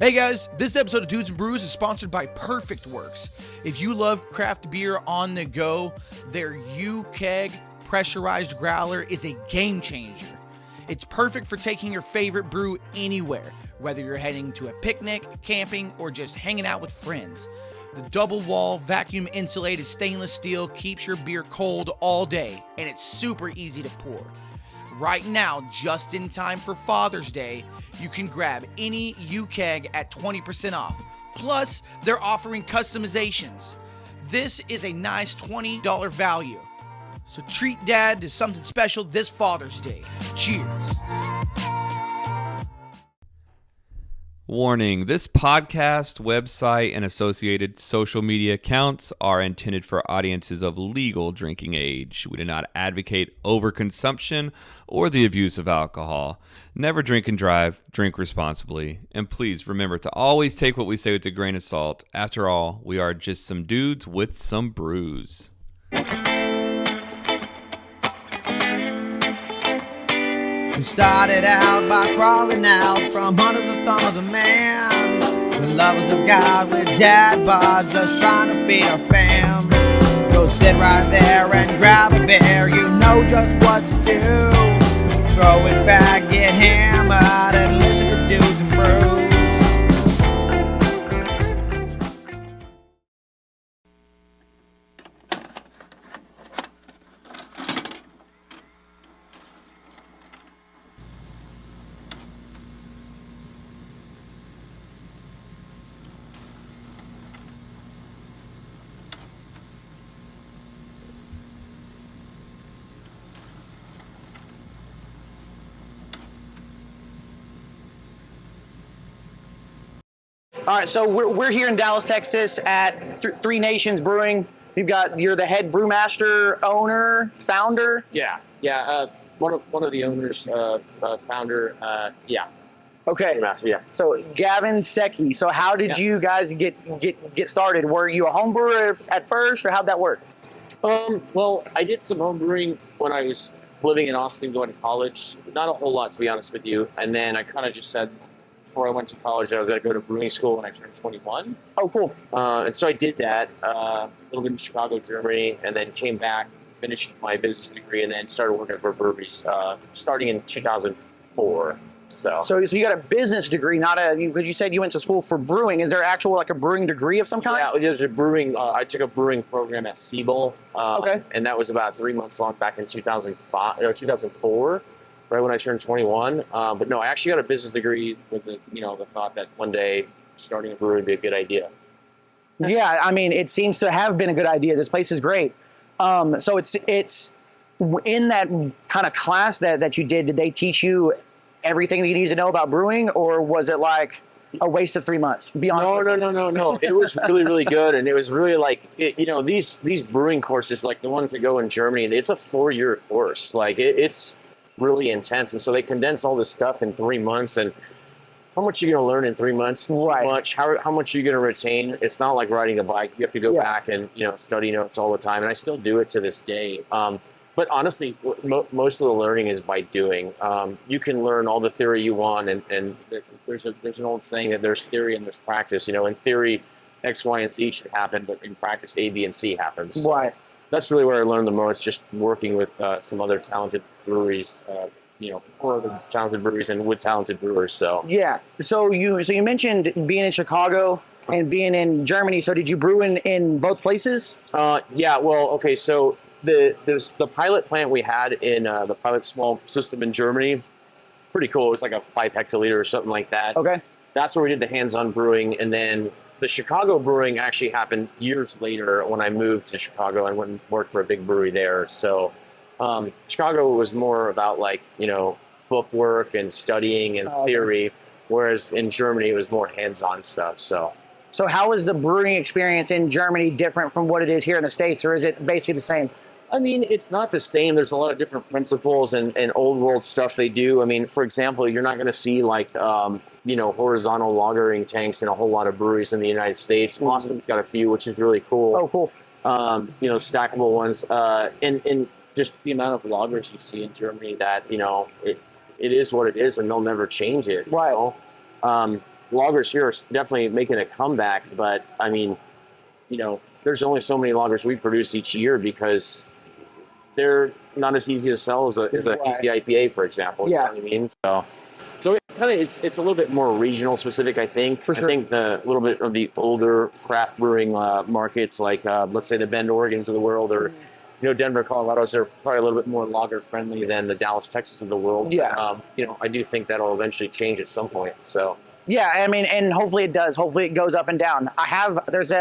Hey guys, this episode of Dudes and Brews is sponsored by Perfect Works. If you love craft beer on the go, their U-Keg pressurized growler is a game changer. It's perfect for taking your favorite brew anywhere, whether you're heading to a picnic, camping, or just hanging out with friends. The double wall, vacuum insulated stainless steel keeps your beer cold all day, and it's super easy to pour. Right now, just in time for Father's Day, you can grab any U-Keg at 20% off. Plus, they're offering customizations. This is a nice $20 value. So treat Dad to something special this Father's Day. Cheers. Warning, this podcast, website, and associated social media accounts are intended for audiences of legal drinking age. We do not advocate overconsumption or the abuse of alcohol. Never drink and drive, drink responsibly. And please remember to always take what we say with a grain of salt. After all, we are just some dudes with some brews. We started out by crawling out from under the thumb of the man. The lovers of God with dad bods, just trying to feed our fam. Go sit right there and grab a beer, you know just what to do. Throw it back, get hammered, and listen to Dudes and Brews. All right, so we're here in Dallas, Texas at Three Nations Brewing. You're the head brewmaster, owner, founder. Yeah. One of the owners, founder. Okay. Brewmaster. Yeah. So Gavin Secchi. So how did you guys get started? Were you a home brewer at first, or how'd that work? Well, I did some home brewing when I was living in Austin, going to college. Not a whole lot, to be honest with you. And then I kind of just said, before I went to college, I was going to go to brewing school when I turned 21. Oh, cool. And so I did that, a little bit in Chicago, Germany, and then came back, finished my business degree, and then started working for breweries, starting in 2004. So you got a business degree, because you said you went to school for brewing. Is there actual like a brewing degree of some kind? Yeah, there's a brewing. I took a brewing program at Siebel. Okay. And that was about 3 months long back in 2004. Right when I turned 21. But no, I actually got a business degree with the thought that one day starting a brewery would be a good idea. Yeah, I mean, it seems to have been a good idea. This place is great. So it's in that kind of class that you did they teach you everything that you needed to know about brewing, or was it like a waste of 3 months? Be honest. No. It was really, really good. And it was really like, these brewing courses, like the ones that go in Germany, it's a 4-year course. Like it's really intense, and so they condense all this stuff in 3 months. And how much are you going to learn in 3 months? Right. So much. How much are you going to retain? It's not like riding a bike. You have to go back and study notes all the time, and I still do it to this day. But honestly, most of the learning is by doing. You can learn all the theory you want, and there's an old saying that there's theory and there's practice. In theory, X, Y, and Z should happen, but in practice, A, B, and C happens. Right. That's really where I learned the most, just working with some other talented breweries, for other talented breweries and with talented brewers. So yeah. So you mentioned being in Chicago and being in Germany. So did you brew in both places? Yeah. Well, okay. So there's the pilot plant we had in the pilot small system in Germany. Pretty cool. It was like a 5 hectoliter or something like that. Okay. That's where we did the hands-on brewing, and then the Chicago brewing actually happened years later when I moved to Chicago and went and worked for a big brewery there. So Chicago was more about book work and studying and theory, whereas in Germany it was more hands-on stuff. So how is the brewing experience in Germany different from what it is here in the States, or is it basically the same? I mean, it's not the same. There's a lot of different principles and old world stuff they do. I mean, for example, you're not going to see horizontal lagering tanks in a whole lot of breweries in the United States. Mm-hmm. Austin's got a few, which is really cool. Oh, cool. Stackable ones. And just the amount of lagers you see in Germany that, it is what it is and they'll never change it. Right. lagers here are definitely making a comeback, but I mean, there's only so many lagers we produce each year because they're not as easy to sell as a easy IPA, for example. You know what I mean? So it kind of it's a little bit more regional specific, I think. For sure. I think the little bit of the older craft brewing markets, like let's say the Bend, Oregons of the world, or Denver, Colorado's, are probably a little bit more lager friendly than the Dallas, Texas of the world. Yeah. I do think that'll eventually change at some point. So. Yeah, I mean, and hopefully it does. Hopefully it goes up and down. There's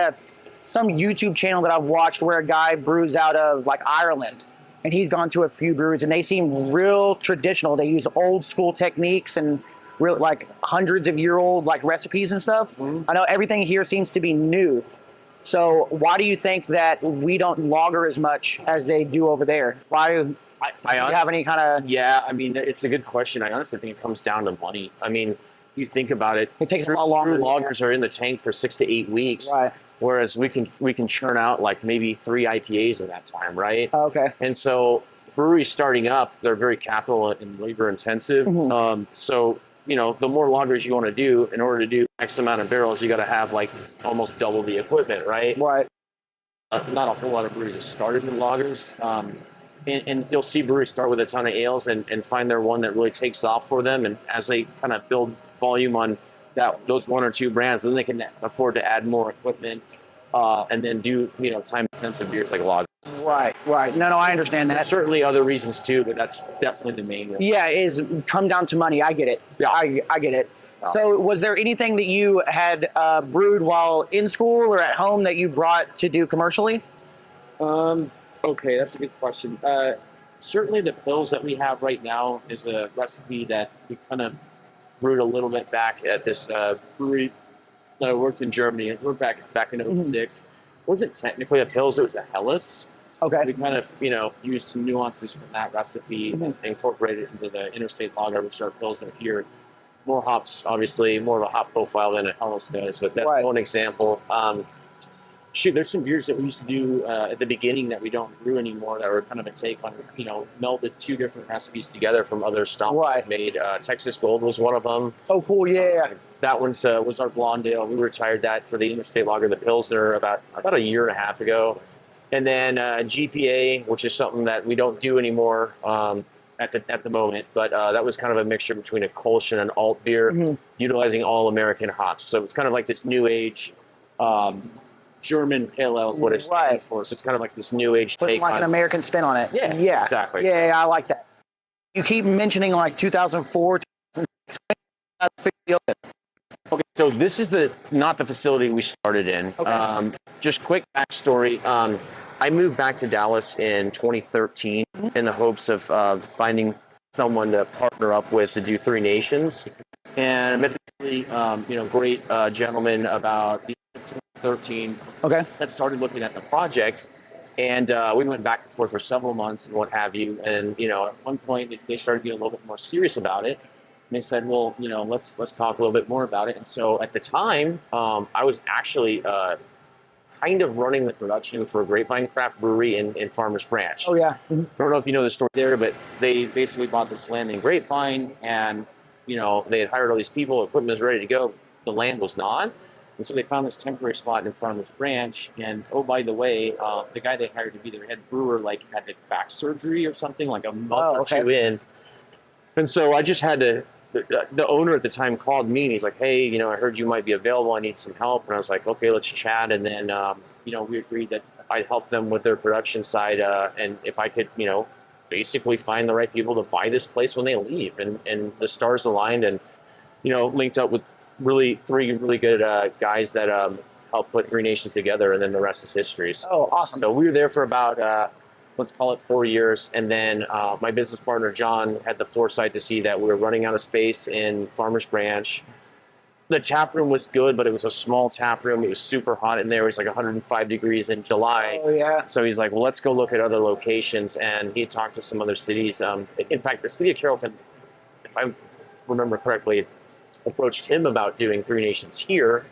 some YouTube channel that I've watched where a guy brews out of like Ireland, and he's gone to a few brews, and they seem real traditional. They use old school techniques and real like hundreds of year old like recipes and stuff. Mm-hmm. I know everything here seems to be new. So why do you think that we don't lager as much as they do over there? Why do you have any kind of? Yeah, I mean, it's a good question. I honestly think it comes down to money. I mean, you think about it. It takes a lot longer. Lagers are in the tank for 6 to 8 weeks. Right. Whereas we can churn out like maybe 3 IPAs in that time, right? Oh, okay. And so breweries starting up, they're very capital and labor intensive. Mm-hmm. So the more lagers you want to do, in order to do X amount of barrels, you got to have like almost double the equipment, right? Right. Not a whole lot of breweries have started with lagers. And you'll see breweries start with a ton of ales and find their one that really takes off for them. And as they kind of build volume on those 1 or 2 brands, then they can afford to add more equipment and then do time-intensive beers like lager. Right. No, I understand that. There's certainly other reasons too, but that's definitely the main one. Yeah, is come down to money. I get it. Yeah. I get it. Yeah. So was there anything that you had brewed while in school or at home that you brought to do commercially? Okay, that's a good question. Certainly the pills that we have right now is a recipe that we kind of brewed a little bit back at this brewery that I worked in Germany. We're back in 06. Mm-hmm. It wasn't technically a pills, it was a Helles. Okay. We kind of, used some nuances from that recipe and incorporated it into the Interstate Lager, which are pills that are here. More hops, obviously, more of a hop profile than a Helles does, but that's one example. There's some beers that we used to do at the beginning that we don't brew anymore that were kind of a take on, melded 2 different recipes together from other stomps we've made. Texas Gold was one of them. Oh, cool, yeah. That one was our Blonde Ale. We retired that for the Interstate Lager, the Pilsner, about a year and a half ago. And then GPA, which is something that we don't do anymore at the moment, but that was kind of a mixture between a Kolsch and an alt beer, utilizing all American hops. So it's kind of like this new age German pale ale is what it stands for. So it's kind of like this new age take like an American spin on it. Yeah, exactly. Yeah, I like that. You keep mentioning like 2004. Okay, so this is not the facility we started in. Okay. Just quick backstory. I moved back to Dallas in 2013 in the hopes of finding someone to partner up with to do Three Nations. And I met this really, great gentleman about 2013. Okay. That started looking at the project, and we went back and forth for several months and what have you. And at one point they started getting a little bit more serious about it. And they said, well, let's talk a little bit more about it. And so at the time, I was actually kind of running the production for a Grapevine Craft Brewery in Farmers Branch. Oh, yeah. I don't know if you know the story there, but they basically bought this land in Grapevine, and, they had hired all these people, equipment was ready to go. The land was not. And so they found this temporary spot in Farmers Branch. And, oh, by the way, the guy they hired to be their head brewer, had back surgery or something, like a month or 2 in. And so I just had to, the owner at the time called me and he's like, hey, I heard you might be available. I need some help. And I was like, okay, let's chat. And then, we agreed that I'd help them with their production side. And if I could, basically find the right people to buy this place when they leave. And the stars aligned and, linked up with 3 really good guys that helped put Three Nations together. And then the rest is history. So, oh, awesome. So we were there for about, let's call it 4 years. And then my business partner, John, had the foresight to see that we were running out of space in Farmers Branch. The tap room was good, but it was a small tap room. It was super hot in there. It was like 105 degrees in July. Oh, yeah. So he's like, well, let's go look at other locations. And he talked to some other cities. In fact, the city of Carrollton, if I remember correctly, approached him about doing Three Nations here.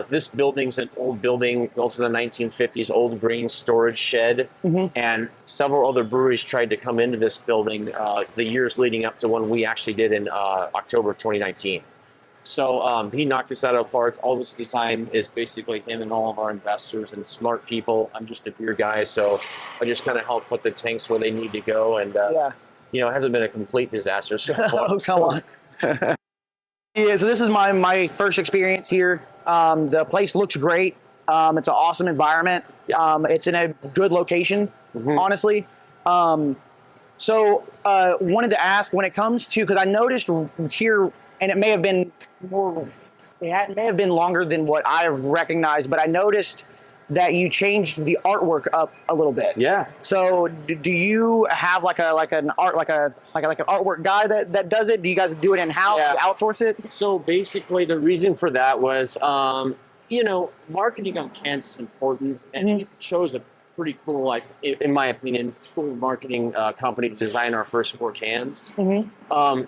This building's an old building built in the 1950s, old grain storage shed, and several other breweries tried to come into this building the years leading up to when we actually did in October of 2019. So he knocked this out of the park. All this design is basically him and all of our investors and smart people. I'm just a beer guy, so I just kind of help put the tanks where they need to go. And you know, it hasn't been a complete disaster so far. Oh, come on. Yeah, so this is my first experience here. The place looks great. It's an awesome environment. It's in a good location, honestly. So wanted to ask, when it comes to, because I noticed here, and it may have been longer than what I've recognized, but I noticed that you changed the artwork up a little bit. Yeah. So do you have like an artwork guy that does it? Do you guys do it in house? Yeah. Do you outsource it? So basically, the reason for that was, you know, marketing on cans is important, and we chose a pretty cool, like in my opinion, cool marketing company to design our first 4 cans.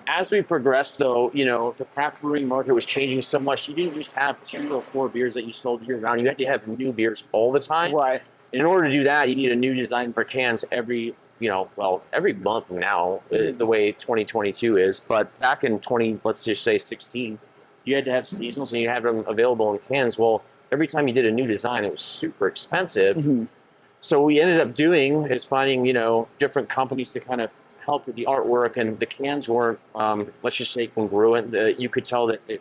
As we progressed, though, you know, the craft brewing market was changing so much. You didn't just have 2 or 4 beers that you sold year round. You had to have new beers all the time. Right. In order to do that, you need a new design for cans every month now, the way 2022 is. But back in let's just say 16, you had to have seasonals and you had them available in cans. Well, every time you did a new design, it was super expensive. So what we ended up doing is finding, you know, different companies to kind of help with the artwork, and the cans weren't, let's just say, congruent. You could tell that a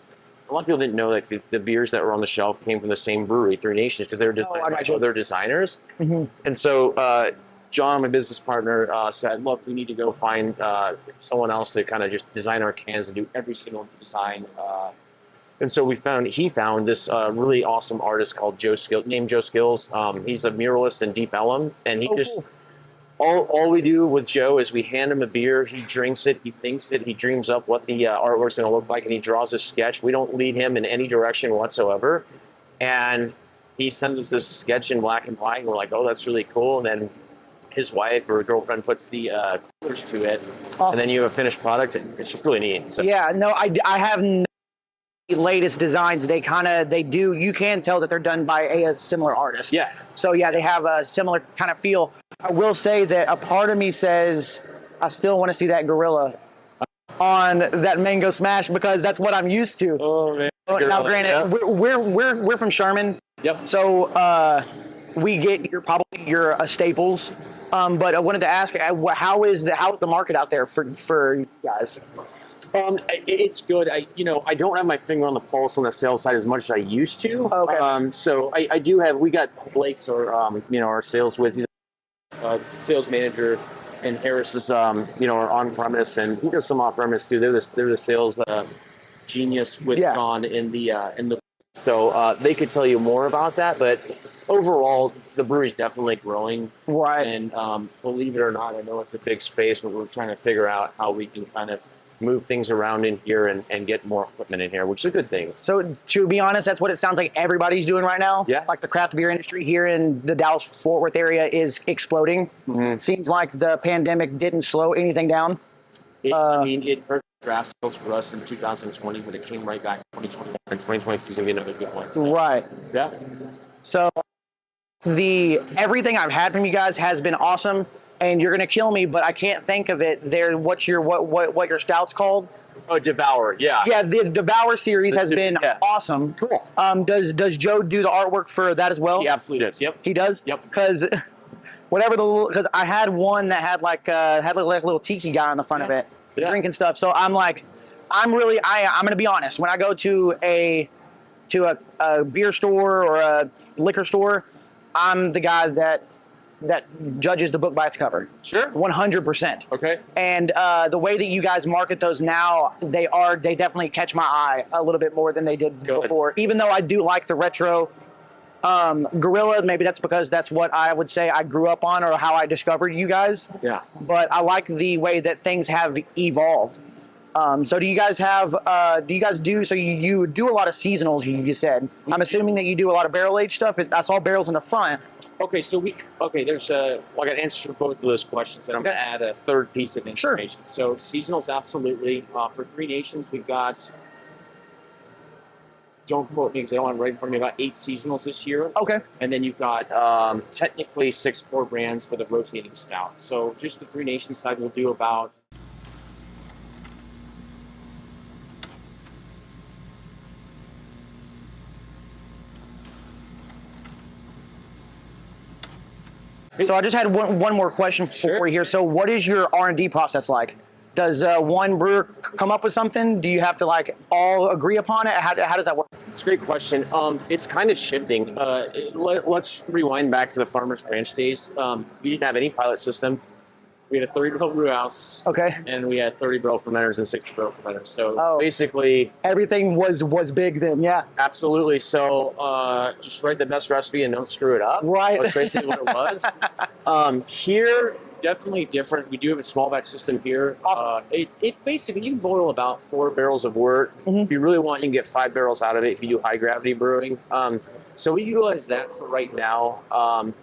lot of people didn't know that the beers that were on the shelf came from the same brewery, Three Nations, because they were designed by other designers. And so John, my business partner, said, look, we need to go find someone else to kind of just design our cans and do every single design. And so he found this really awesome artist called Joe Skills. He's a muralist in Deep Ellum, and he all we do with Joe is we hand him a beer, he drinks it, he thinks it, he dreams up what the artwork's going to look like, and he draws a sketch. We don't lead him in any direction whatsoever, and he sends us this sketch in black and white, and we're like, oh, that's really cool. And then his wife or girlfriend puts the colors to it, and then you have a finished product, and it's just really neat. So. Yeah, no, I have no latest designs. They do, you can tell that they're done by a similar artist. Yeah. So yeah, they have a similar kind of feel. I will say that a part of me says I still want to see that gorilla on that mango smash, because that's what I'm used to. Oh man. Now granted, we're from Sherman. Yep. So we get your staples. But I wanted to ask, how is the market out there for you guys? It's good. I don't have my finger on the pulse on the sales side as much as I used to. Okay. So I do have. We got Blake's, or our sales whiz. He's a sales manager, and Harris is are on premise, and he does some off premise too. They're the sales genius with John in the. So they could tell you more about that, but overall, the brewery's definitely growing. Right. And believe it or not, I know it's a big space, but we're trying to figure out how we can kind of move things around in here and get more equipment in here, which is a good thing. So to be honest, that's what it sounds like everybody's doing right now. Yeah. Like the craft beer industry here in the Dallas-Fort Worth area is exploding. Seems like the pandemic didn't slow anything down. It hurt draft sales for us in 2020, but it came right back in 2021, and 2022 is going to be another good one. So. Right. Yeah. So everything I've had from you guys has been awesome. And you're gonna kill me, but I can't think of it. What your stout's called? Oh, Devour, yeah. Yeah, the Devour series has been awesome. Cool. Does Joe do the artwork for that as well? He absolutely does. Yep. He does. Yep. Because because I had one that had like a little tiki guy on the front of it, drinking stuff. So I'm gonna be honest. When I go to a beer store or a liquor store, I'm the guy that judges the book by its cover. Sure. 100%. Okay. And the way that you guys market those now, they definitely catch my eye a little bit more than they did before. Even though I do like the retro Gorilla, maybe that's because that's what I would say I grew up on, or how I discovered you guys. Yeah. But I like the way that things have evolved. So do you guys do, so you do a lot of seasonals, you said. I'm assuming that you do a lot of barrel aged stuff. I saw barrels in the front. Okay, so there's I got answers for both of those questions, and I'm going to add a third piece of information. Sure. So seasonals, absolutely. For Three Nations, we've got, don't quote me because I don't want to write in front of me, about 8 seasonals this year. Okay. And then you've got technically 6 core brands with a rotating stout. So just the Three Nations side will do about So I just had one more question for you here. So what is your R&D process like? Does one brewer come up with something? Do you have to like all agree upon it? How does that work? It's a great question. It's kind of shifting. Let's rewind back to the Farmers Branch days. We didn't have any pilot system. We had a 30-barrel brew house. Okay. And we had 30-barrel fermenters and 60-barrel fermenters. So basically, everything was big then, yeah. Absolutely. So just write the best recipe and don't screw it up. Right. That's basically what it was. Here, definitely different. We do have a small batch system here. Awesome. It basically, you can boil about 4 barrels of wort. If you really want, you can get 5 barrels out of it if you do high gravity brewing. So we utilize that for right now.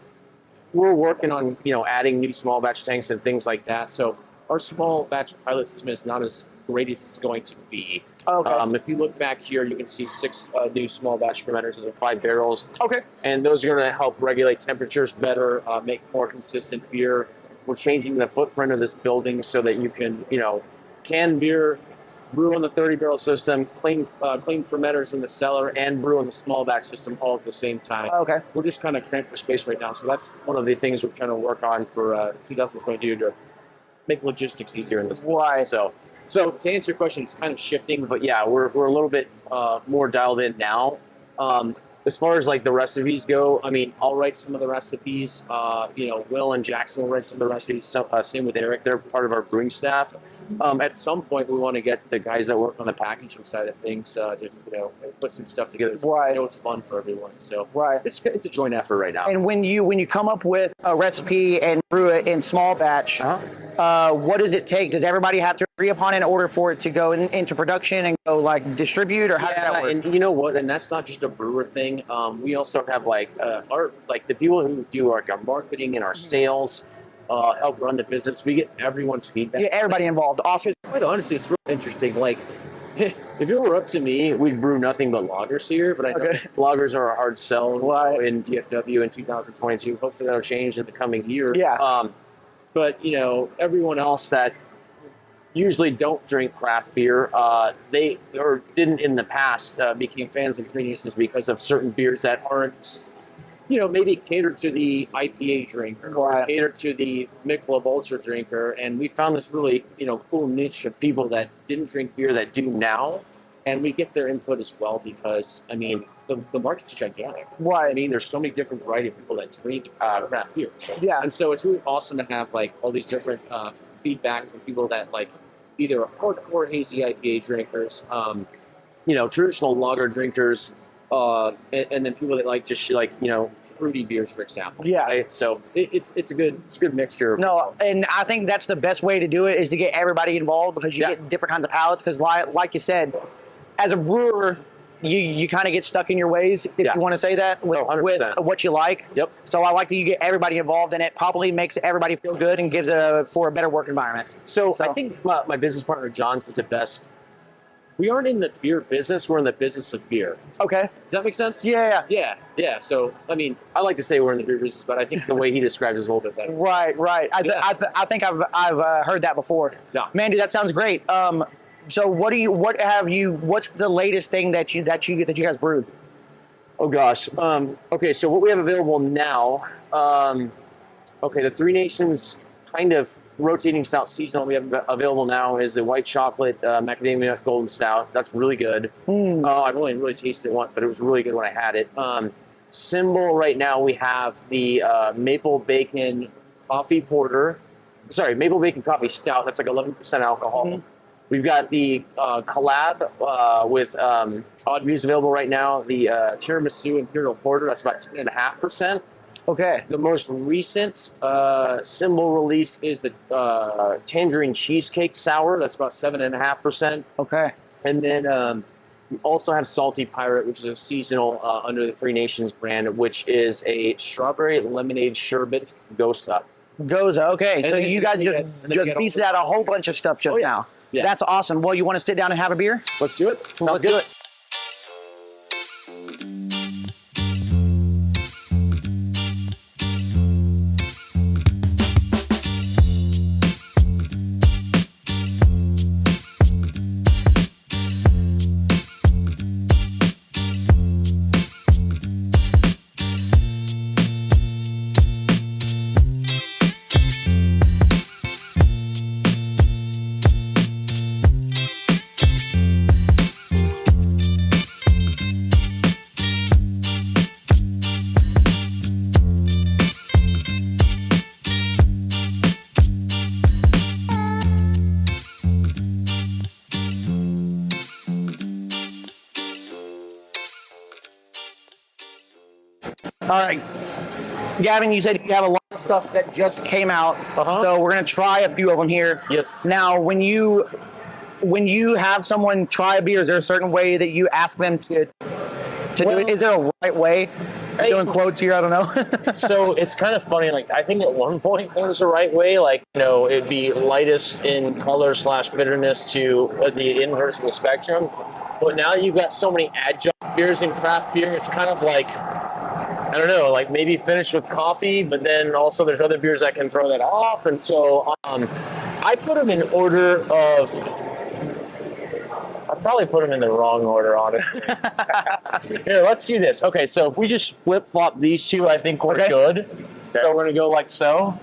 We're working on, adding new small batch tanks and things like that. So our small batch pilot system is not as great as it's going to be. Okay. If you look back here, you can see 6 new small batch fermenters. Those are 5 barrels. Okay. And those are going to help regulate temperatures better, make more consistent beer. We're changing the footprint of this building so that you can, can beer, brew on the 30-barrel system, clean fermenters in the cellar, and brew on the small batch system all at the same time. Okay. We're just kind of cramped for space right now, so that's one of the things we're trying to work on for 2022 to make logistics easier in this. Why? So to answer your question, it's kind of shifting, but yeah, we're a little bit more dialed in now. As far as like the recipes go, I mean, I'll write some of the recipes. Will and Jackson will write some of the recipes. Same with Eric; they're part of our brewing staff. At some point, we want to get the guys that work on the packaging side of things to put some stuff together. Right. It's fun for everyone. So right. It's a joint effort right now. And when you come up with a recipe and brew it in small batch, what does it take? Does everybody have to agree upon it in order for it to go into production and go like distribute, or how does that work? And you know what? And that's not just a brewer thing. We also have the people who do our marketing and our sales, help run the business. We get everyone's feedback. Yeah, everybody involved. Awesome. Quite honestly, it's really interesting. Like, if it were up to me, we'd brew nothing but lagers here. But I know lagers are a hard sell in DFW in 2022. Hopefully that'll change in the coming years. Yeah. But everyone else that usually don't drink craft beer, they or didn't in the past became fans of Three Nations because of certain beers that aren't, maybe catered to the IPA drinker or catered to the Michelob Ultra drinker. And we found this really, cool niche of people that didn't drink beer that do now. And we get their input as well because, I mean, the market's gigantic. Right. I mean, there's so many different variety of people that drink craft beer. Yeah. And so it's really awesome to have, like, all these different feedback from people that, like, either are hardcore hazy IPA drinkers, traditional lager drinkers, and then people that like just fruity beers, for example. Yeah. Right? So it's a good mixture. No, and I think that's the best way to do it is to get everybody involved because you get different kinds of palates. Because like you said, as a brewer, you kind of get stuck in your ways, if you want to say that, with what you like. Yep. So I like that you get everybody involved, and it probably makes everybody feel good and gives for a better work environment. So I think my business partner, John, says it best. We aren't in the beer business, we're in the business of beer. Okay. Does that make sense? Yeah. Yeah. So, I mean, I like to say we're in the beer business, but I think the way he describes it is a little bit better. Right. I think I've heard that before. Yeah. Mandy, that sounds great. So what's the latest thing that you guys brewed? Oh gosh. Okay, so what we have available now, the Three Nations kind of rotating stout seasonal we have available now is the white chocolate macadamia golden stout. That's really good. I've only really tasted it once, but it was really good when I had it. Symbol right now we have the maple bacon coffee stout. That's like 11% alcohol. We've got the collab with Odd Views available right now. The tiramisu imperial porter. That's about 10.5%. Okay. The most recent symbol release is the tangerine cheesecake sour. That's about 7.5%. Okay. And then we also have Salty Pirate, which is a seasonal under the Three Nations brand, which is a strawberry lemonade sherbet goza. Okay. So you guys just pieced out a whole bunch of stuff just now. Yeah. That's awesome. Well, you want to sit down and have a beer? Let's do it. Let's do it. All right. Gavin, you said you have a lot of stuff that just came out, so we're gonna try a few of them here. Yes. Now, when you have someone try a beer, is there a certain way that you ask them to do it? Is there a right way? Doing quotes here, I don't know. So it's kind of funny. Like, I think at one point there was a right way. Like, it'd be lightest in color / bitterness to the inverse of the spectrum. But now you've got so many adjunct beers in craft beer, it's kind of like, I don't know, like maybe finish with coffee, but then also there's other beers that can throw that off. And so I put them in order of, I probably put them in the wrong order, honestly. Here, let's do this. Okay, so if we just flip-flop these two, I think we're good. So we're going to go like so.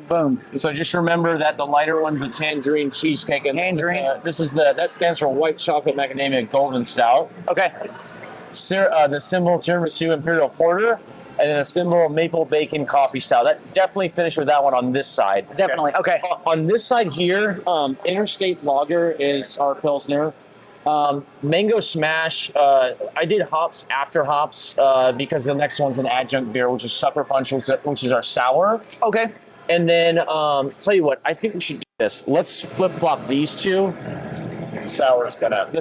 Boom. So just remember that the lighter one's the tangerine cheesecake. And Tangerine. that stands for white chocolate macadamia golden stout. Okay. The symbol tiramisu imperial porter, and then the symbol maple bacon coffee stout. That definitely finished with that one on this side. Definitely. Okay. On this side here, Interstate Lager is our pilsner. Mango Smash. I did hops after hops because the next one's an adjunct beer, which is Sucker Punch, which is our sour. Okay. And then tell you what, I think we should do this. Let's flip flop these two. The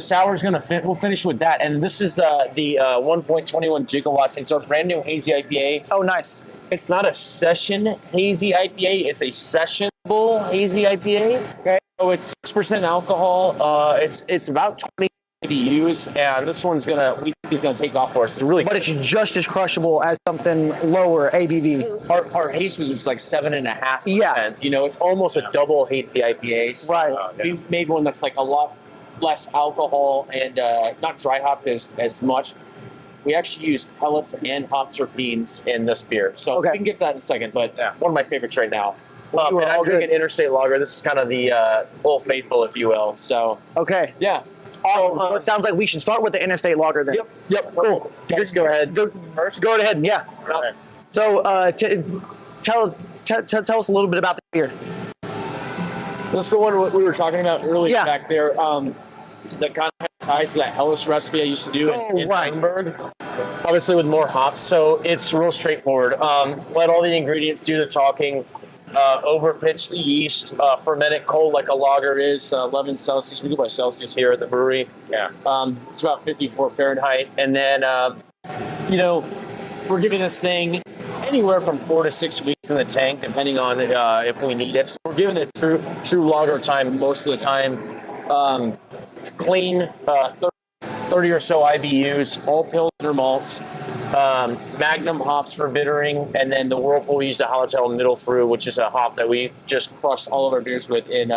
sour's gonna fit. We'll finish with that. And this is the 1.21 gigawatts. It's our brand new hazy IPA. Oh, nice. It's not a session hazy IPA. It's a sessionable hazy IPA. Okay. So it's 6% alcohol. It's about 20 IBUs, and this one's he's gonna take off for us. It's really, But it's just as crushable as something lower ABV. our haze was just like 7.5%. Yeah. It's almost a double hazy IPA. So, Right. We made one that's like a lot less alcohol and not dry hopped as much. We actually use pellets and hop terpenes in this beer. So we can get to that in a second, but one of my favorites right now. And I'm drinking Interstate Lager. This is kind of the Old Faithful, if you will. So Okay. yeah. Awesome. So it sounds like we should start with the Interstate Lager then. Yep. Cool. Just go ahead. First? Go ahead. Yeah. Okay. So tell us a little bit about the beer. That's the one we were talking about earlier Yeah. back there. That kind of ties to that Hellas recipe I used to do in Weinberg. Obviously with more hops, so it's real straightforward. Let all the ingredients do the talking. Overpitch the yeast, ferment it cold like a lager is, 11 Celsius. We go by Celsius here at the brewery. Yeah. It's about 54 Fahrenheit. And then, we're giving this thing anywhere from 4 to 6 weeks in the tank, depending on if we need it. So we're giving it true lager time most of the time. Clean, 30 or so IBUs, all Pilsner malts. Magnum hops for bittering, and then the Whirlpool we use the Hallertau Middle Fruit, which is a hop that we just crushed all of our beers with in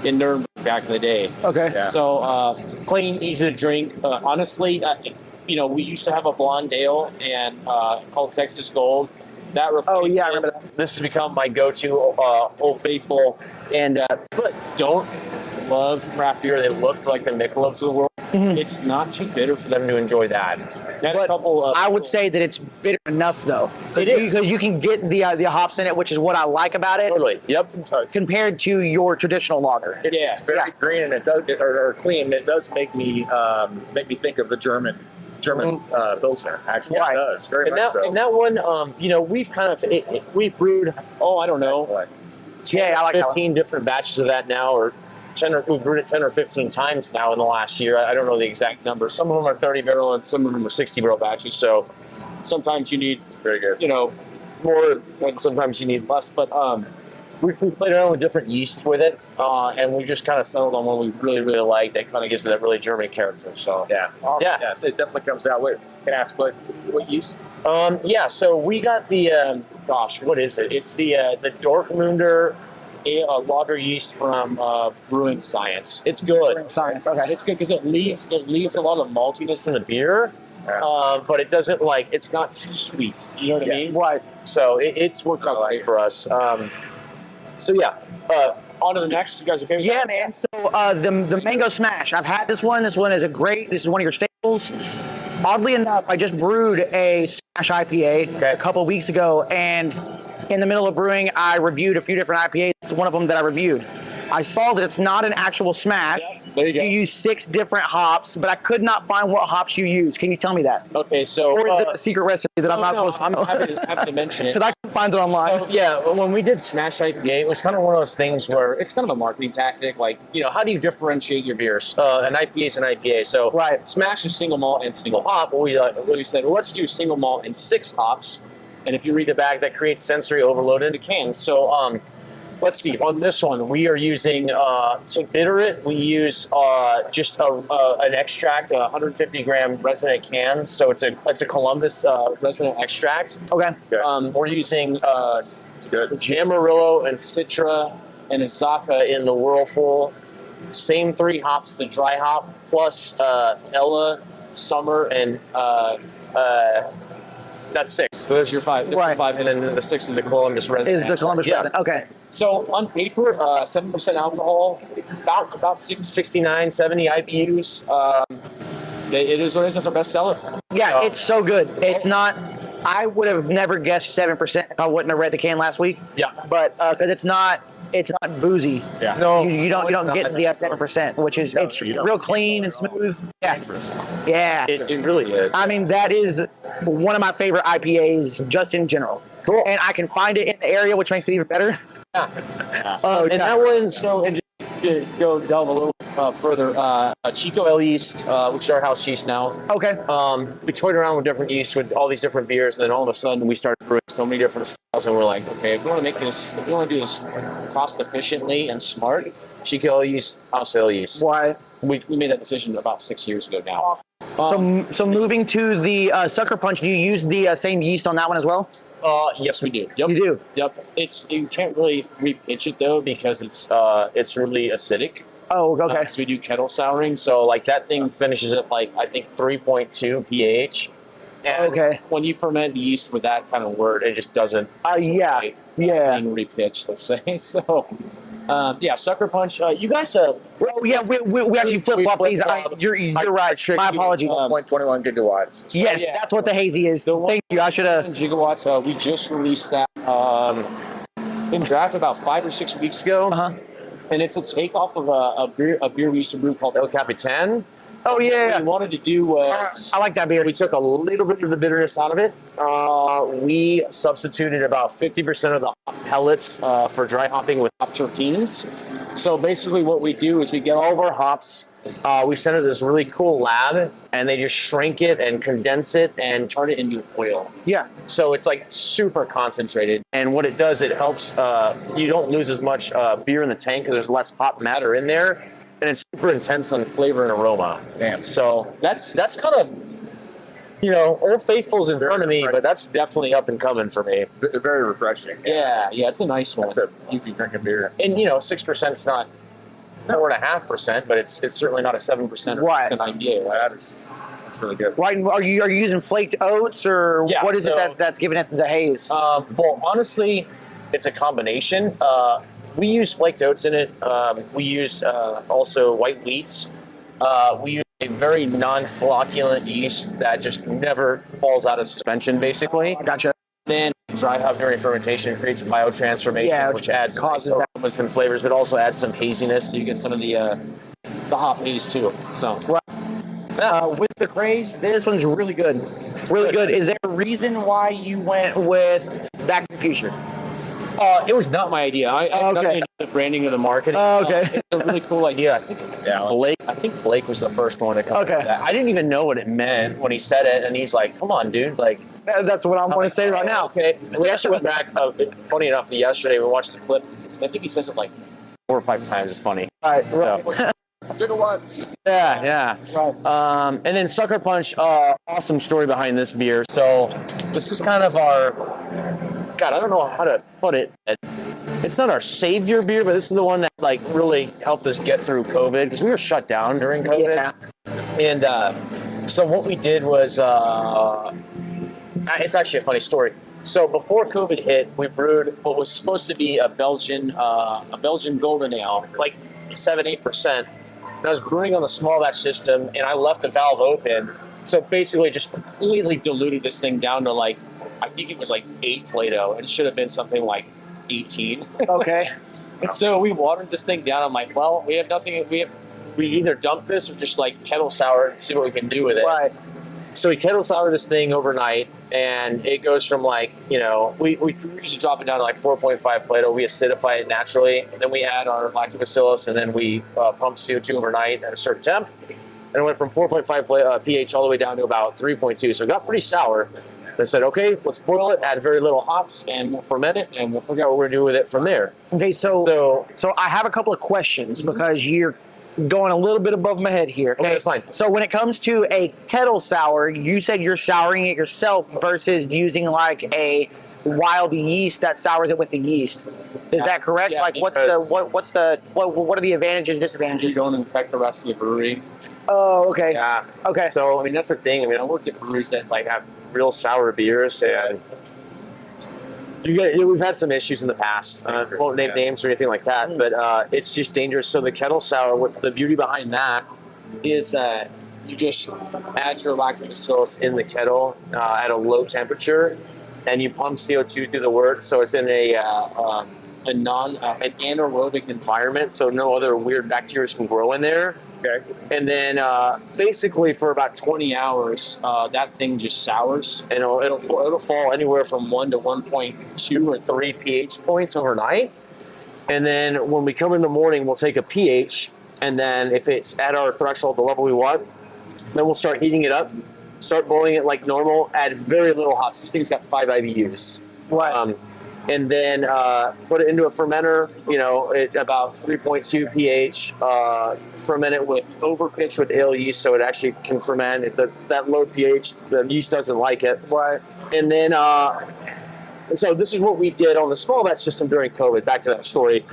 Nuremberg back in the day. Okay. Yeah. So clean, easy to drink. Honestly, we used to have a blonde ale and called Texas Gold. That replaced I remember that. This has become my go-to Old Faithful, and but don't love craft beer. They look like the Michelobs of the world. Mm-hmm. It's not too bitter for them to enjoy that. But I would say that it's bitter enough, though. It is. Because you can get the hops in it, which is what I like about it. Totally. Yep. Compared to your traditional lager. It's very green and it does or clean. It does make me think of the German Pilsner. Actually, Right. it does very much so. And that one, we've kind of we've brewed. Oh, I don't know. Excellent. 10, I like 15 different batches of that now, or we've brewed it 10 or 15 times now in the last year. I don't know the exact number. Some of them are 30 barrel and some of them are 60 barrel batches. So sometimes you need Very good. more, and sometimes you need less. But we've played around with different yeasts with it, and we just kind of settled on one we really, really like that kind of gives it that really German character. So Yeah. Awesome. Yeah. Yes, it definitely comes out. Wait, can I ask what yeast? So we got the what is it? It's the Dortmunder lager yeast from Brewing Science. It's good. Science, okay. It's good because it leaves a lot of maltiness in the beer, but it doesn't it's not sweet. You know what I mean? Right. So it's worked out great for us. On to the next. You guys okay? With Yeah, that? man. So the Mango Smash. I've had this one. This one is This is one of your staples. Oddly enough, I just brewed a Smash IPA a couple of weeks ago, and in the middle of brewing, I reviewed a few different IPAs. It's one of them that I reviewed. I saw that it's not an actual Smash. Yep. There you go. You use 6 different hops, but I could not find what hops you use. Can you tell me that? Okay, so Or is it a secret recipe that I'm not supposed to I'm know? happy to mention it. Because I can find it online. So, yeah, when we did Smash IPA, it was kind of one of those things where it's kind of a marketing tactic. Like, how do you differentiate your beers? An IPA is an IPA. So Right. Smash is single malt and single hop. What we said, well, let's do single malt and 6 hops. And if you read the back, that creates sensory overload into cans. So let's see. On this one, we are using to bitter it. We use just an extract, a 150 gram resident can. So it's a Columbus resident extract. Okay. We're using Amarillo and Citra and Azaka in the Whirlpool. Same 3 hops, the dry hop plus Ella, Summer, and that's 6. So there's your 5. There's Right. your 5, and then the 6 is the Columbus resident. Is the Columbus Yeah. resident. Okay. So on paper, 7% alcohol, about 69, 70 IBUs. It is what it is. It's our best seller. Yeah, it's so good. It's not. I would have never guessed 7% if I wouldn't have read the can last week. Yeah. But because it's not boozy. Yeah. No, You don't it's get not. the 7%, which is it's you don't. real clean and smooth. Yeah. Yeah. It really is. I mean, that is one of my favorite IPAs just in general. Cool. And I can find it in the area, which makes it even better. And that one, so and just to go delve a little further, Chico L yeast, which is our house yeast now. Okay. We toyed around with different yeasts with all these different beers, and then all of a sudden we started brewing so many different styles, and we're like, okay, if we want to do this cost efficiently and smart, Chico L yeast, house ale yeast. Why? We made that decision about 6 years ago now. So moving to the Sucker Punch, do you use the same yeast on that one as well? Yes, we do. Yep. You do? Yep. You can't really repitch it though because it's really acidic. Oh, okay. So we do kettle souring, so like that thing finishes at like I think 3.2 pH. And Okay. when you ferment the yeast with that kind of word, it just doesn't. Yeah. Yeah. Repitch, let's say. So, Sucker Punch. You guys. Oh yeah, we actually flip flop these. You're right. My apologies. 1.21 gigawatts. Yes, yeah. that's what the hazy is. The one- Thank you. I should have. Gigawatts. We just released that in draft about 5 or 6 weeks ago. And it's a takeoff of a beer we used to brew called El Capitan. Oh yeah. What we wanted to do was I like that beer. we took a little bit of the bitterness out of it. We substituted about 50% of the hop pellets for dry hopping with hop terpenes. So basically what we do is we get all of our hops, we send it to this really cool lab, and they just shrink it and condense it and turn it into oil. Yeah. So it's like super concentrated. And what it does, it helps you don't lose as much beer in the tank because there's less hop matter in there. And it's super intense on flavor and aroma. Damn. So that's kind of, Old Faithful's in front of me, but that's definitely up and coming for me. Very refreshing. Yeah, it's a nice one. It's an easy drinking beer. And 6%'s not 4.5%, but it's certainly not a 7% or Right. an IPA. Right? That's really good. Right. Are you using flaked oats or Yeah, what is so- it that's giving it the haze? Well, honestly, it's a combination. We use flaked oats in it. We use also white wheats. We use a very non-flocculent yeast that just never falls out of suspension, basically. Gotcha. Then dry hop during fermentation creates biotransformation, Yeah, which adds causes nice that. aromas and flavors, but also adds some haziness. So you get some of the hop haze too. So With the craze, this one's really good. Really good. Is there a reason why you went with Back to the Future? it was not my idea. I Okay. nothing to do with the branding or the marketing. Okay. It's a really cool idea. I think Blake was the first one to come up Okay. with that. I didn't even know what it meant when he said it, and he's like, "Come on, dude!" Like, That's what I'm going to say right now. Okay. We actually went back. Funny enough, yesterday we watched the clip. I think he says it like 4 or 5 times. It's funny. All right. So. Gigawatts. Yeah. Right. And then Sucker Punch, awesome story behind this beer. So this is kind of our, God, I don't know how to put it. It's not our savior beer, but this is the one that like really helped us get through COVID because we were shut down during COVID. Yeah. And so what we did was, it's actually a funny story. So before COVID hit, we brewed what was supposed to be a Belgian golden ale, like 7-8%. And I was brewing on the small batch system, and I left the valve open. So basically, just completely diluted this thing down to like, I think it was like 8 Play-Doh, and it should have been something like 18. Okay. And so we watered this thing down. I'm like, well, we have nothing. we either dump this or just like kettle sour and see what we can do with it. Right. So we kettle sour this thing overnight, and it goes from like, you know, we usually drop it down to like 4.5 Plato. We acidify it naturally, and then we add our lactobacillus, and then we pump CO2 overnight at a certain temp. And it went from 4.5 pH all the way down to about 3.2. So it got pretty sour. I said, okay, let's boil it, add very little hops, and we'll ferment it, and we'll figure out what we're going to do with it from there. Okay, so I have a couple of questions because you're going a little bit above my head here. Okay, that's fine. So when it comes to a kettle sour, you said you're souring it yourself versus using like a wild yeast that sours it with the yeast. Is that correct? Yeah, like what are the advantages, You disadvantages? don't infect the rest of the brewery. Oh, okay. Yeah. Okay. So, I mean, that's the thing. I mean, I worked at breweries that like have real sour beers, and we've had some issues in the past. Won't name names or anything like that, but it's just dangerous. So the kettle sour, what the beauty behind that is that you just add your lactobacillus in the kettle at a low temperature, and you pump CO2 through the wort, so it's in an anaerobic environment, so no other weird bacteria can grow in there. Okay. And then basically for about 20 hours, that thing just sours, and it'll fall anywhere from 1 to 1.2 or 3 pH points overnight. And then when we come in the morning, we'll take a pH, and then if it's at our threshold, the level we want, then we'll start heating it up, start boiling it like normal, add very little hops. This thing's got 5 IBUs. Right. And then put it into a fermenter, you know, at about 3.2 pH. Ferment it with overpitch with ale yeast, so it actually can ferment at that low pH. The yeast doesn't like it. Right. And then, so this is what we did on the small batch system during COVID. Back to that story.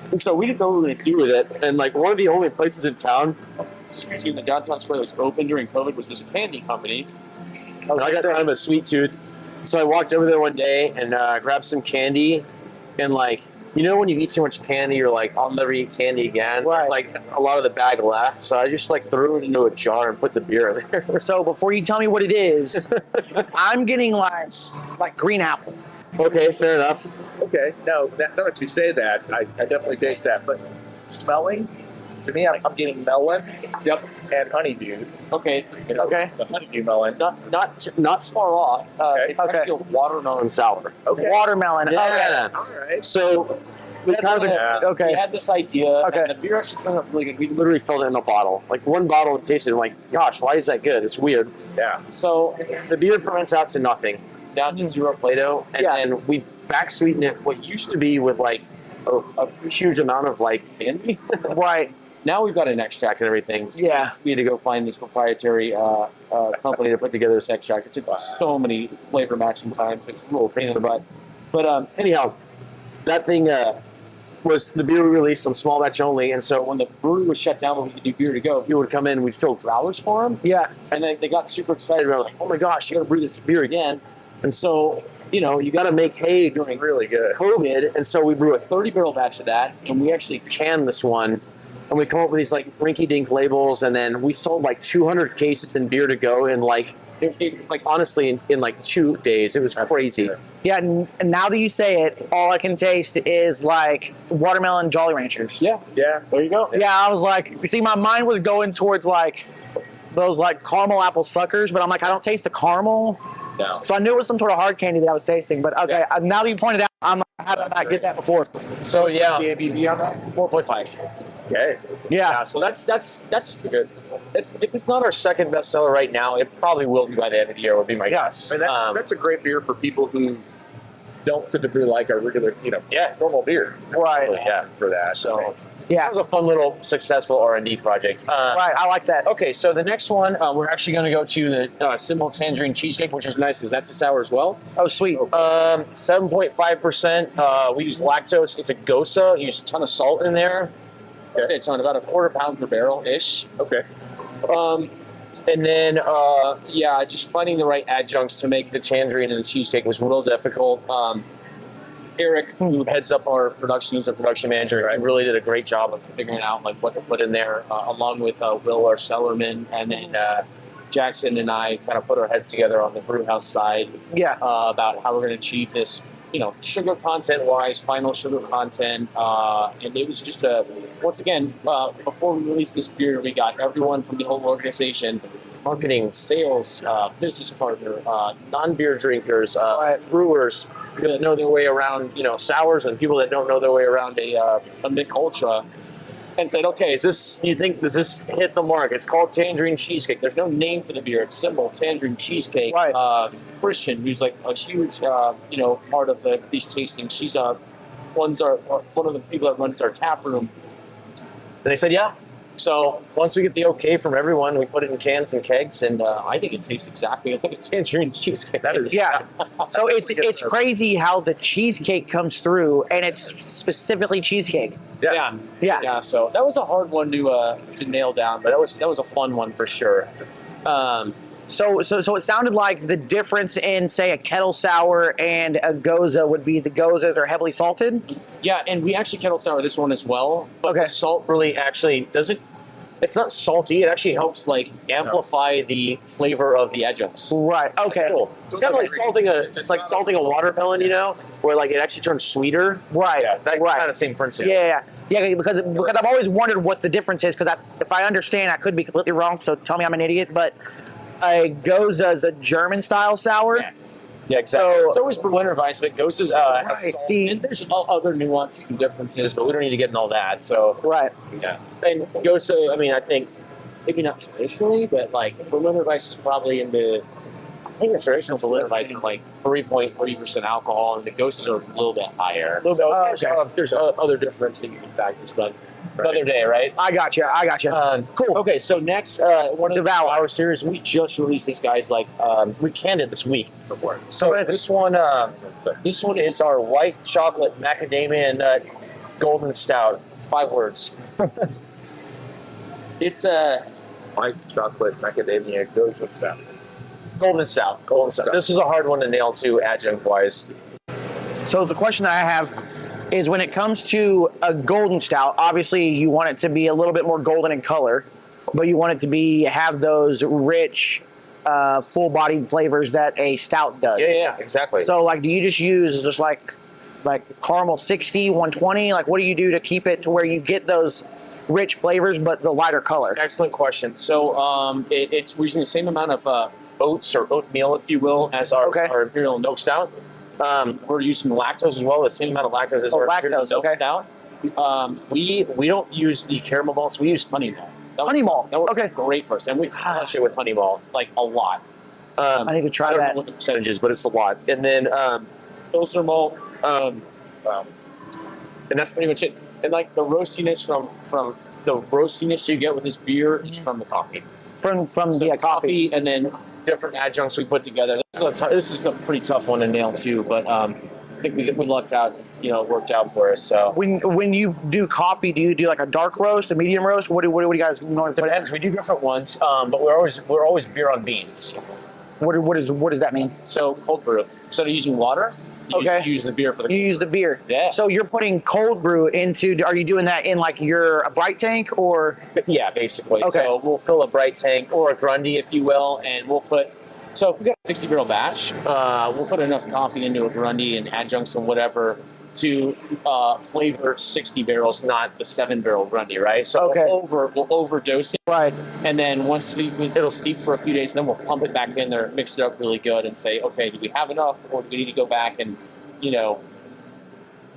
And so we didn't know what we would do with it. And like one of the only places in town, in the downtown square that was open during COVID was this candy company. I got kind of a sweet tooth. So I walked over there one day and grabbed some candy, and like, you know when you eat too much candy, you're like, I'll never eat candy again. Right. There's like a lot of the bag left, so I just like threw it into a jar and put the beer in there. So before you tell me what it is, I'm getting like green apple. Okay, fair enough. Okay. Now that you say that, I definitely taste that. But smelling, to me, I'm getting melon. Yep. And honeydew. Okay. You know, Okay. The honeydew melon. Not far off. It's Okay. actually a watermelon sour. Okay. Watermelon. Yeah. All right. So we kind of Okay. we had this idea, Okay. and the beer actually turned out really good. We literally filled it in a bottle. Like one bottle and tasted, like, gosh, why is that good? It's weird. Yeah. So the beer ferments out to nothing, down to 0 Plato, and Yeah. then we back sweeten it. What used to be with like a huge amount of like candy. Right. Now we've got an extract and everything. So Yeah. we had to go find this proprietary company to put together this extract. It took so many flavor matching times. It's a little pain in the butt. But anyhow, that thing was the beer we released on small batch only. And so when the brewery was shut down, when we could do beer to go, people would come in and we'd fill growlers for them. Yeah. And they got super excited about like, oh my gosh, you got to brew this beer again. And so, you know, you got to make hay during Really good. COVID. And so we brew a 30 barrel batch of that, and we actually canned this one. And we come up with these like rinky-dink labels, and then we sold like 200 cases in beer to go in like, like honestly, in like 2 days. It was crazy. Yeah. And now that you say it, all I can taste is like watermelon Jolly Ranchers. Yeah, Yeah. there you go. Yeah, I was like, see, my mind was going towards like those like caramel apple suckers, but I'm like, I don't taste the caramel. No. So I knew it was some sort of hard candy that I was tasting. But okay, now that you pointed out, I'm like, how did I not get that before? So yeah, the ABV on that 4.5. Okay. Yeah. So that's good. If it's not our second bestseller right now, it probably will be by the end of the year. Would be my guess. I mean, that's a great beer for people who don't typically like our regular, normal beer. Right. Really, yeah, for that. So Yeah. that was a fun little successful R&D project. Right. I like that. Okay, so the next one, we're actually going to go to the Simple Tangerine Cheesecake, which is nice because that's a sour as well. Oh, sweet. 7.5%. We use lactose. It's a Gosa. Use a ton of salt in there. Okay. It's on about a quarter pound per barrel-ish. Okay. And then, just finding the right adjuncts to make the tangerine and the cheesecake was real difficult. Eric, who heads up our production, who's our production manager, really did a great job of figuring out like what to put in there, along with Will, our cellarman, and then Jackson and I kind of put our heads together on the brew house side Yeah. about how we're going to achieve this sugar content wise, final sugar content, and it was just once again, before we released this beer, we got everyone from the whole organization, marketing, sales, business partner, non-beer drinkers, brewers that know their way around, sours, and people that don't know their way around a Mick Ultra, and said, okay, does this hit the mark? It's called Tangerine Cheesecake. There's no name for the beer. It's simple, Tangerine Cheesecake. Right. Christian, who's like a huge, part of these tastings. She's one of the people that runs our tap room. And they said, yeah. So once we get the okay from everyone, we put it in cans and kegs, and I think it tastes exactly like a Tangerine Cheesecake. That is, yeah. So it's crazy how the cheesecake comes through, and it's specifically cheesecake. Yeah. So that was a hard one to nail down, but that was a fun one for sure. So it sounded like the difference in, say, a kettle sour and a goza would be the gozas are heavily salted. Yeah, and we actually kettle sour this one as well, but Okay. the salt really actually doesn't. It's not salty. It actually helps amplify the flavor of the adjuncts. Right. Okay. It's cool. It's kind of like salting a watermelon, where it actually turns sweeter. Right. Yeah, that right. kind of same principle. Yeah. Because I've always wondered what the difference is. Because if I understand, I could be completely wrong. So tell me I'm an idiot. But a goza is a German style sour. Yeah, exactly. So- It's always Berliner Weiss, but Goses Right, has salt. see- And there's other nuances and differences, but we don't need to get in all that. So Right. yeah, and Gose, I think maybe not traditionally, but Berliner Weiss is probably I think the traditional Berliner Weiss is 3.3% alcohol, and the Goses are a little bit higher. There's other differentiating factors, but another day, right? I got you. Cool. Okay, so next, one of our series, we just released this, guys. We canned it this week. So this one is our white chocolate macadamia nut golden stout. 5 words. It's a White chocolate macadamia goza stout. golden stout. This is a hard one to nail too, adjunct wise. So the question that I have is, when it comes to a golden stout, obviously you want it to be a little bit more golden in color, but you want it to have those rich, full-bodied flavors that a stout does. Yeah, exactly. So do you just use like caramel 60, 120? What do you do to keep it to where you get those rich flavors but the lighter color? Excellent question. So we're using the same amount of oats or oatmeal, if you will, as our Imperial Milk Stout. We're using lactose as well, the same amount of lactose as our Imperial Milk Stout. We don't use the caramel malts, we use honey malt. Honey malt. That was great for us, and we polish it with honey malt a lot. I need to try I don't that. know what the percentages, but it's a lot. And then Pilsner malt, and that's pretty much it. And the roastiness from the roastiness you get with this beer is from the coffee. From coffee. And then different adjuncts we put together. This is a pretty tough one to nail too, but I think we lucked out. It worked out for us. So when you do coffee, do you do a dark roast, a medium roast? What do you guys normally put in? depends. We do different ones, but we're always beer on beans. What does that mean? So cold brew. Instead of using water, you use the beer for the. You use the beer. Yeah. So you're putting cold brew into. Are you doing that in your a bright tank or? Yeah, basically. Okay. So we'll fill a bright tank or a Grundy, if you will, and we'll put. So if we got a 60-barrel batch, we'll put enough coffee into a Grundy and adjuncts and whatever to flavor 60 barrels, not the 7-barrel Grundy, right? So we'll overdose it. Right. And then once it'll steep for a few days, then we'll pump it back in there, mix it up really good, and say, okay, do we have enough, or do we need to go back and,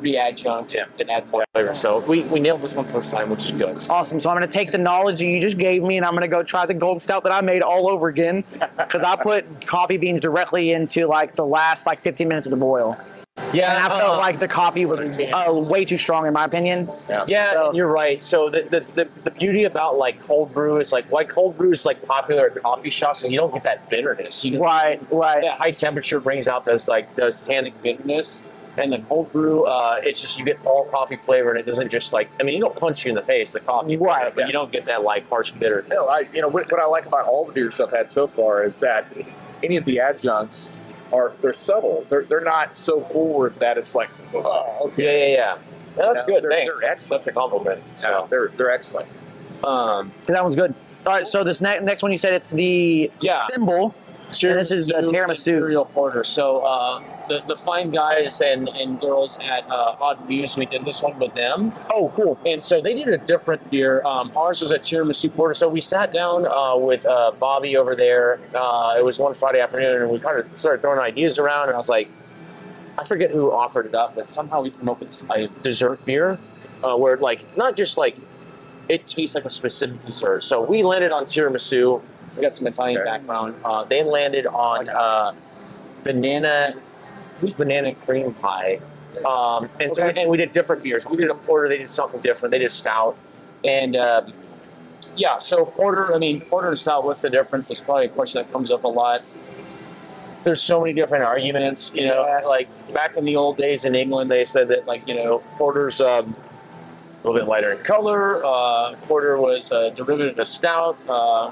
re-adjunct and add more flavor? So we nailed this one first time, which is good. Awesome. So I'm going to take the knowledge that you just gave me, and I'm going to go try the golden stout that I made all over again, because I put coffee beans directly into the last 15 minutes of the boil. Yeah, and I felt like the coffee was way too strong in my opinion. Yeah, so, you're right. So the beauty about cold brew is why cold brew is popular at coffee shops is you don't get that bitterness. Right. That high temperature brings out those tannic bitterness, and the cold brew it's just you get all coffee flavor, and it doesn't just you don't punch you in the face the coffee, right? But you don't get that harsh bitterness. No, what I like about all the beers I've had so far is that any of the adjuncts they're subtle. They're not so forward that it's Yeah. No, that's good. Thanks. That's a compliment. So they're excellent. That one's good. All right, so this next one you said it's the symbol. Sure. And this is the tiramisu. Imperial Porter. So the fine guys and girls at Odd Muse. We did this one with them. Oh, cool. And so they did a different beer. Ours was a tiramisu porter. So we sat down with Bobby over there. It was one Friday afternoon, and we kind of started throwing ideas around. And I was like, I forget who offered it up, but somehow we came up with a dessert beer where, like, not just like it tastes like a specific dessert. So we landed on tiramisu. We got some Italian background. They landed on banana cream pie. And we did different beers. We did a porter. They did something different. They did stout. And so porter and stout, what's the difference? There's probably a question that comes up a lot. There's so many different arguments, like back in the old days in England, they said that, like, porter's a little bit lighter in color. Porter was a derivative of stout.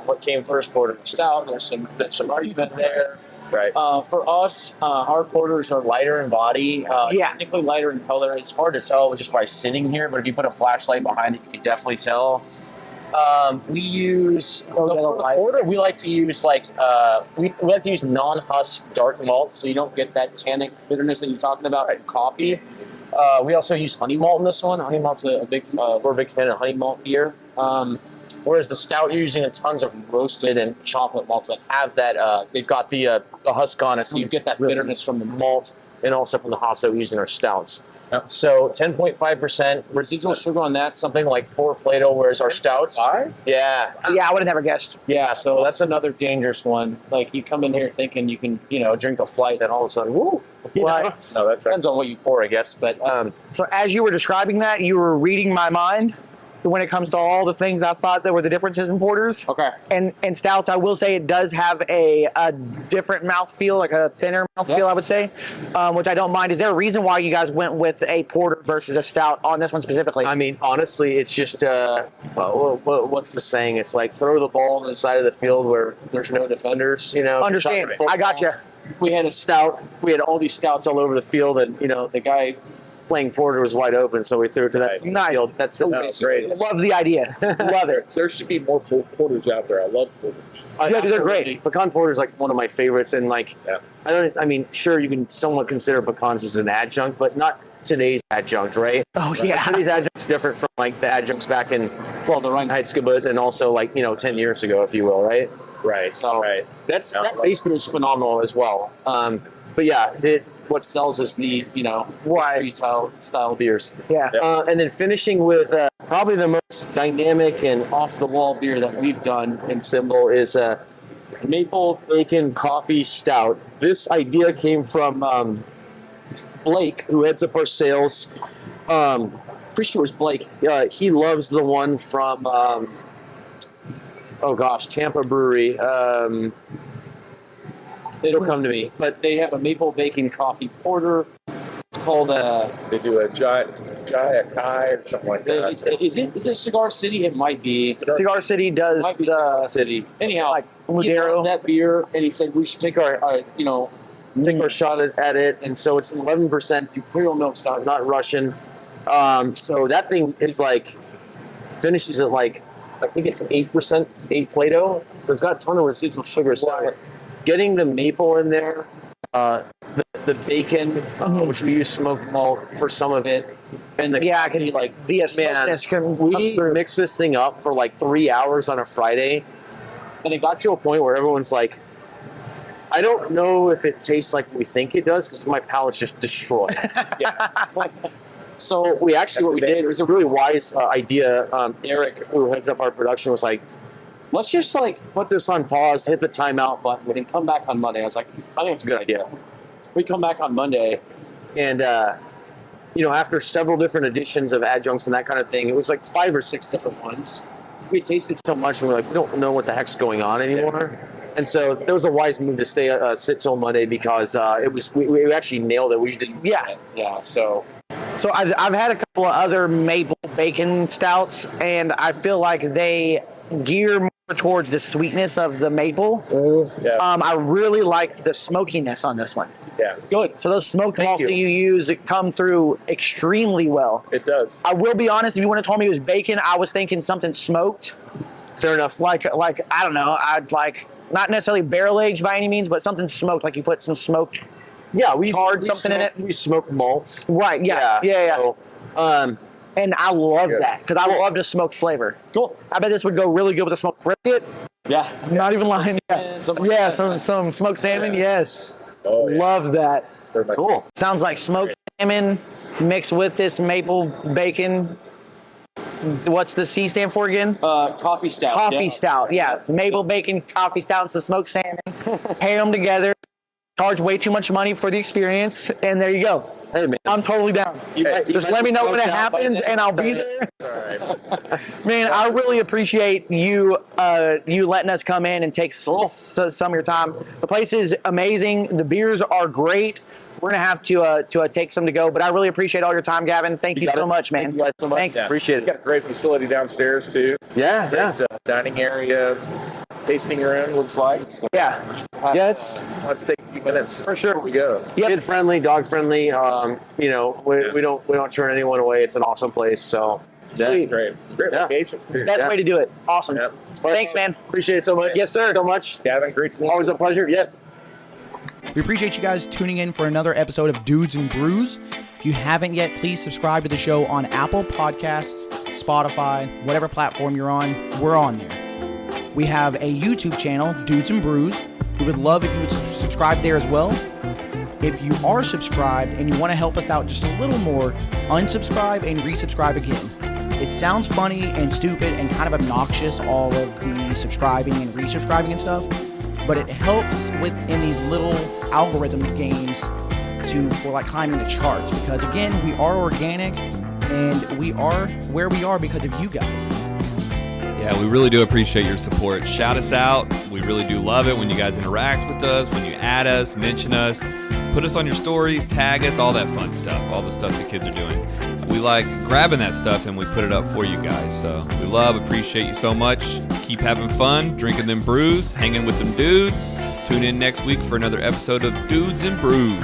What came first, porter or stout? There's some argument there. Right. For us, our porters are lighter in body, technically lighter in color. It's hard to tell just by sitting here, but if you put a flashlight behind it, you can definitely tell. We use porter. We like to use we like to use non-husk dark malt, so you don't get that tannic bitterness that you're talking about in coffee. We also use honey malt in this one. Honey malt's we're a big fan of honey malt beer. Whereas the stout, you're using tons of roasted and chocolate malts that have that. They've got the husk on it, so you get that bitterness from the malt and also from the hops that we use in our stouts. Yep. So 10.5% residual sugar on that, something like 4 Plato, whereas our stouts. 5? Yeah. Yeah, I would have never guessed. Yeah, so that's another dangerous one. Like, you come in here thinking you can, drink a flight, then all of a sudden, woo. Right. No, that's depends on what you pour, I guess. But so as you were describing that, you were reading my mind when it comes to all the things I thought that were the differences in porters. Okay. And stouts, I will say it does have a different mouthfeel, like a thinner mouthfeel, I would say, which I don't mind. Is there a reason why you guys went with a porter versus a stout on this one specifically? I mean, honestly, it's just, what's the saying? It's like throw the ball on the side of the field where there's no defenders, Understand. I got you. We had a stout. We had all these stouts all over the field, and, the guy playing porter was wide open, so we threw it to that field. That's great. Love the idea. Love it. There should be more porters out there. I love porters. Yeah, they're great. Pecan porter is like one of my favorites, and sure, you can somewhat consider pecans as an adjunct, but not today's adjunct, right? Oh yeah. Like, today's adjunct's different from like the adjuncts back in the Reinheitsgebot, and also 10 years ago, if you will, right? Right. So that base beer is phenomenal as well. But yeah, what sells is the street style beers. Yeah. And then finishing with probably the most dynamic and off the wall beer that we've done in Symbol is maple bacon coffee stout. This idea came from Blake, who heads up our sales. Pretty sure it was Blake. He loves the one from Tampa Brewery. It'll come to me. But they have a maple bacon coffee porter. It's called They do a Jaya Kai or something like that. Is it Cigar City? It might be. Cigar City does Might be Cigar City. Anyhow, like he Madero. loved that beer, and he said we should take our shot at it. And so it's 11% Imperial milk stout, not Russian. So that thing is finishes at I think it's 8%, 8 Plato. So it's got a ton of residual sugar. So getting the maple in there, the bacon, which we use smoked malt for some of it, and the smokiness can we mix this thing up for 3 hours on a Friday, and it got to a point where everyone's like, I don't know if it tastes like we think it does because my palate's just destroyed. So we actually, what we did, it was a really wise idea. Eric, who heads up our production, was like, let's just put this on pause, hit the timeout button, and come back on Monday. I was like, I think it's a good idea. We come back on Monday, and after several different editions of adjuncts and that kind of thing, it was 5 or 6 different ones. We tasted so much, and we're like, we don't know what the heck's going on anymore. And so it was a wise move to sit till Monday because we actually nailed it. We just didn't. Yeah. So I've had a couple of other maple bacon stouts, and I feel like they gear more towards the sweetness of the maple. Yeah. I really like the smokiness on this one. Yeah. Good. So those smoked malts that you use come through extremely well. It does. I will be honest, if you would have told me it was bacon, I was thinking something smoked. Fair enough. Like I don't know, I'd not necessarily barrel aged by any means, but something smoked, like you put some smoked Yeah, we charred something in it. We smoke malts. Right. Yeah. Yeah. So, And I love Good. that because I love the smoked flavor. cool. I bet this would go really good with the smoked brisket. Yeah. I'm not even lying. Yeah, Some- some smoked salmon. Yes. Oh, yeah. Love that. Very much. Cool. Sounds like smoked salmon mixed with this maple bacon. What's the C stand for again? Coffee stout. Coffee stout. Yeah. Maple bacon, coffee stout, and some smoked salmon. Pair them together. Charge way too much money for the experience. And there you go. Hey, man. I'm totally down. Just let me know when it happens, and I'll be there. All right. Man, I really appreciate you you letting us come in and take some of your time. The place is amazing. The beers are great. We're gonna have to take some to go, but I really appreciate all your time, Gavin. Thank you so much, man. Thank you guys so much. Thanks. Yeah. Appreciate We've got it. a great facility downstairs too. Yeah, Great, dining area, tasting room looks like. So Yeah. Yeah, it's we'll have to take a few minutes For sure. before we go. Yep. Kid friendly, dog friendly. You know, we don't turn anyone away. It's an awesome place. So That's great. Great Yeah. location too. best way to do it. Awesome. Yep. Thanks, man. appreciate it so much. Yes, sir. So much. Gavin, great to meet you. Always a pleasure. Yep. We appreciate you guys tuning in for another episode of Dudes and Brews. If you haven't yet, please subscribe to the show on Apple Podcasts, Spotify, whatever platform you're on, we're on there. We have a YouTube channel, Dudes and Brews. We would love if you would subscribe there as well. If you are subscribed and you want to help us out just a little more, unsubscribe and resubscribe again. It sounds funny and stupid and kind of obnoxious, all of the subscribing and resubscribing and stuff, but it helps within these little algorithms games for like climbing the charts, because again, we are organic and we are where we are because of you guys. Yeah, we really do appreciate your support. Shout us out. We really do love it when you guys interact with us, when you add us, mention us, put us on your stories, tag us, all that fun stuff, all the stuff the kids are doing. We like grabbing that stuff and we put it up for you guys. So we appreciate you so much. Keep having fun, drinking them brews, hanging with them dudes. Tune in next week for another episode of Dudes and Brews.